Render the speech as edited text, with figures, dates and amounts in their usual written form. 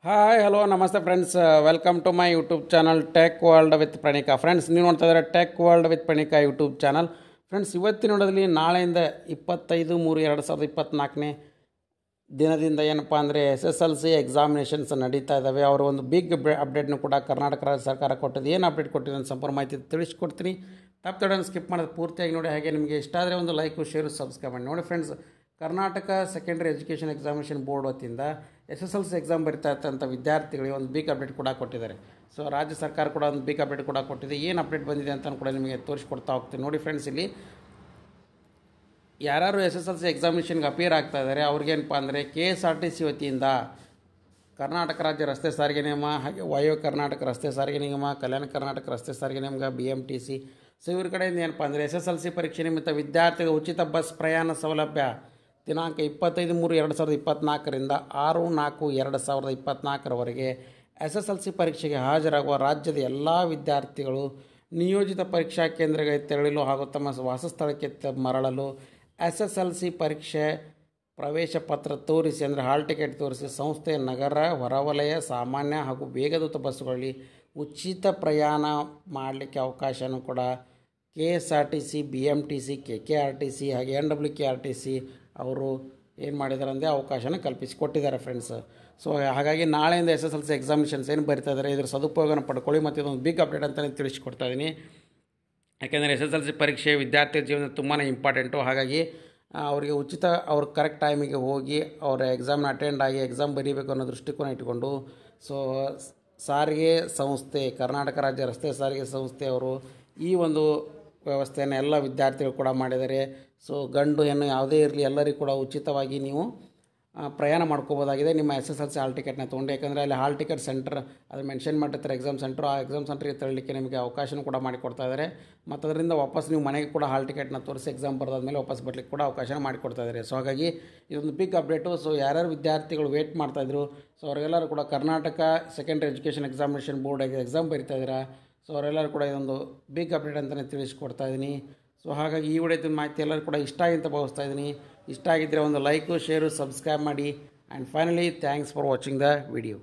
Hi hello ನಮಸ್ತೆ friends, welcome to my YouTube channel tech world with Pranika. Friends, ನೀವು ನೋಡ್ತಾ ಇದ್ದಾರೆ tech world with Pranika YouTube channel. Friends, ಇವತ್ತಿನ ನೋಡೋದಲ್ಲಿ ನಾಳೆಯಿಂದ 25/3/2024 ದಿನದಿಂದ ಏನಪ್ಪ ಅಂದರೆ SSLC ಎಕ್ಸಾಮಿನೇಷನ್ಸ್ ನಡೀತಾ ಇದ್ದಾವೆ. ಅವರು ಒಂದು ಬಿಗ್ ಅಪ್ಡೇಟ್ನು ಕೂಡ ಕರ್ನಾಟಕ ರಾಜ್ಯ ಸರ್ಕಾರ ಕೊಟ್ಟಿದ್ದು. ಏನು ಅಪ್ಡೇಟ್ ಕೊಟ್ಟಿದೆ ಅಂತ ಸಂಪೂರ್ಣ ಮಾಹಿತಿ ತಿಳಿಸ್ಕೊಡ್ತೀನಿ. ತಪ್ಪು ಸ್ಕಿಪ್ ಮಾಡೋದು ಪೂರ್ತಿಯಾಗಿ ನೋಡಿ. ಹಾಗೆ ನಿಮಗೆ ಇಷ್ಟ ಆದರೆ ಒಂದು ಲೈಕು ಶೇರು ಸಬ್ಸ್ಕ್ರೈಬ್ ಮಾಡಿ ನೋಡಿ. Friends, Karnataka secondary education examination board ವತಿಯಿಂದ SSLC ಎಕ್ಸಾಮ್ ಬರಿತಾ ಇರ್ತಂಥ ವಿದ್ಯಾರ್ಥಿಗಳಿಗೆ ಒಂದು ಬಿಗ್ ಅಪ್ಡೇಟ್ ಕೂಡ ಕೊಟ್ಟಿದ್ದಾರೆ. ಸೊ ರಾಜ್ಯ ಸರ್ಕಾರ ಕೂಡ ಒಂದು ಬಿಗ್ ಅಪ್ಡೇಟ್ ಕೂಡ ಕೊಟ್ಟಿದೆ. ಏನು ಅಪ್ಡೇಟ್ ಬಂದಿದೆ ಅಂತ ಕೂಡ ನಿಮಗೆ ತೋರಿಸ್ಕೊಡ್ತಾ ಹೋಗ್ತೀನಿ. ನೋಡಿ ಫ್ರೆಂಡ್ಸ್, ಇಲ್ಲಿ ಯಾರು SSLC ಎಕ್ಸಾಮಿನೇಷನ್ಗೆ ಅಪಿಯರ್ ಆಗ್ತಾ ಇದ್ದಾರೆ ಅವ್ರಿಗೇನಪ್ಪ ಅಂದರೆ KSRTC ವತಿಯಿಂದ ಕರ್ನಾಟಕ ರಾಜ್ಯ ರಸ್ತೆ ಸಾರಿಗೆ ನಿಗಮ, ಹಾಗೆ ವಾಯು ಕರ್ನಾಟಕ ರಸ್ತೆ ಸಾರಿಗೆ ನಿಗಮ, ಕಲ್ಯಾಣ ಕರ್ನಾಟಕ ರಸ್ತೆ ಸಾರಿಗೆ ನಿಗಮ, BMTC, ಸೊ ಇವ್ರ ಕಡೆಯಿಂದ ಏನಪ್ಪ ಅಂದರೆ SSLC ಪರೀಕ್ಷೆ ನಿಮಿತ್ತ ವಿದ್ಯಾರ್ಥಿಗಳ ಉಚಿತ ಬಸ್ ಪ್ರಯಾಣ ಸೌಲಭ್ಯ ದಿನಾಂಕ 25/3/2024 6/4/2024 SSLC ಪರೀಕ್ಷೆಗೆ ಹಾಜರಾಗುವ ರಾಜ್ಯದ ಎಲ್ಲ ವಿದ್ಯಾರ್ಥಿಗಳು ನಿಯೋಜಿತ ಪರೀಕ್ಷಾ ಕೇಂದ್ರಗಳಿಗೆ ತೆರಳಲು ಹಾಗೂ ತಮ್ಮ ವಾಸಸ್ಥಳಕ್ಕೆ ಮರಳಲು SSLC ಪರೀಕ್ಷೆ ಪ್ರವೇಶ ಪತ್ರ ತೋರಿಸಿ, ಅಂದರೆ ಹಾಲ್ ಟಿಕೆಟ್ ತೋರಿಸಿ, ಸಂಸ್ಥೆಯ ನಗರ, ಹೊರವಲಯ, ಸಾಮಾನ್ಯ ಹಾಗೂ ವೇಗದೂತ ಬಸ್ಸುಗಳಲ್ಲಿ ಉಚಿತ ಪ್ರಯಾಣ ಮಾಡಲಿಕ್ಕೆ ಅವಕಾಶನೂ ಕೂಡ KSRTC, BMTC, KKRTC ಹಾಗೆ NWKRTC ಅವರು ಏನು ಮಾಡಿದ್ದಾರೆ ಅಂದರೆ ಅವಕಾಶನ ಕಲ್ಪಿಸಿಕೊಟ್ಟಿದ್ದಾರೆ ಫ್ರೆಂಡ್ಸ್. ಸೊ ಹಾಗಾಗಿ ನಾಳೆಯಿಂದ SSLC ಎಕ್ಸಾಮಿನೇಷನ್ಸ್ ಏನು ಬರಿತಾ ಇದ್ದಾರೆ ಇದರ ಸದುಪಯೋಗನ ಪಡ್ಕೊಳ್ಳಿ. ಮತ್ತು ಇದೊಂದು ಬಿಗ್ ಅಪ್ಡೇಟ್ ಅಂತಲೇ ತಿಳಿಸ್ಕೊಡ್ತಾ ಇದ್ದೀನಿ. ಯಾಕೆಂದರೆ SSLC ಪರೀಕ್ಷೆ ವಿದ್ಯಾರ್ಥಿ ಜೀವನದಲ್ಲಿ ತುಂಬಾ ಇಂಪಾರ್ಟೆಂಟು. ಹಾಗಾಗಿ ಅವರಿಗೆ ಉಚಿತ ಅವ್ರ ಕರೆಕ್ಟ್ ಟೈಮಿಗೆ ಹೋಗಿ ಅವರ ಎಕ್ಸಾಮ್ನ ಅಟೆಂಡ್ ಆಗಿ ಎಕ್ಸಾಮ್ ಬರೀಬೇಕು ಅನ್ನೋ ದೃಷ್ಟಿಕೋನ ಇಟ್ಕೊಂಡು ಸೊ ಸಾರಿಗೆ ಸಂಸ್ಥೆ, ಕರ್ನಾಟಕ ರಾಜ್ಯ ರಸ್ತೆ ಸಾರಿಗೆ ಸಂಸ್ಥೆ ಅವರು ಈ ಒಂದು ವ್ಯವಸ್ಥೆಯನ್ನು ಎಲ್ಲ ವಿದ್ಯಾರ್ಥಿಗಳು ಕೂಡ ಮಾಡಿದ್ದಾರೆ. ಸೊ ಗಂಡು ಹೆಣ್ಣು ಯಾವುದೇ ಇರಲಿ ಎಲ್ಲರಿಗೂ ಕೂಡ ಉಚಿತವಾಗಿ ನೀವು ಪ್ರಯಾಣ ಮಾಡ್ಕೋಬೋದಾಗಿದೆ ನಿಮ್ಮ SSLC ಹಾಲ್ ಟಿಕೆಟ್ನ ತೊಗೊಂಡು. ಯಾಕಂದರೆ ಅಲ್ಲಿ ಹಾಲ್ ಟಿಕೆಟ್ ಸೆಂಟರ್ ಅದು ಮೆನ್ಷನ್ ಮಾಡಿರ್ತಾರೆ ಎಕ್ಸಾಮ್ ಸೆಂಟ್ರು, ಆ ಎಕ್ಸಾಮ್ ಸೆಂಟ್ರಿಗೆ ತೆರಳಲಿಕ್ಕೆ ನಿಮಗೆ ಅವಕಾಶನೂ ಕೂಡ ಮಾಡಿಕೊಡ್ತಾ ಇದ್ದಾರೆ. ಮತ್ತು ಅದರಿಂದ ವಾಪಸ್ ನೀವು ಮನೆಗೆ ಕೂಡ ಹಾಲ್ ಟಿಕೆಟ್ನ ತೋರಿಸಿ ಎಕ್ಸಾಮ್ ಬರೆದಾದ್ಮೇಲೆ ವಾಪಸ್ ಬರಲಿಕ್ಕೆ ಕೂಡ ಅವಕಾಶನ ಮಾಡಿಕೊಡ್ತಾ ಇದ್ದಾರೆ. ಸೊ ಹಾಗಾಗಿ ಇದೊಂದು ಬಿಗ್ ಅಪ್ಡೇಟು. ಸೊ ಯಾರ್ಯಾರು ವಿದ್ಯಾರ್ಥಿಗಳು ವೇಟ್ ಮಾಡ್ತಾಯಿದ್ರು, ಸೊ ಅವರೆಲ್ಲರೂ ಕೂಡ Karnataka secondary education examination board exam ಬರಿತಾ ಇದ್ದೀರಾ, ಸೊ ಅವರೆಲ್ಲರೂ ಕೂಡ ಇದೊಂದು ಬಿಗ್ ಅಪ್ಡೇಟ್ ಅಂತಲೇ ತಿಳಿಸ್ಕೊಡ್ತಾ ಇದ್ದೀನಿ. ಸೊ ಹಾಗಾಗಿ ಈ ವಿಡಿಯೋದ ಮಾಹಿತಿ ಎಲ್ಲರೂ ಕೂಡ ಇಷ್ಟ ಆಗಿ ಅಂತ ಭಾವಿಸ್ತಾ ಇದ್ದೀನಿ. ಇಷ್ಟ ಆಗಿದ್ದರೆ ಒಂದು ಲೈಕು ಶೇರು ಸಬ್ಸ್ಕ್ರೈಬ್ ಮಾಡಿ. And finally thanks for watching the video.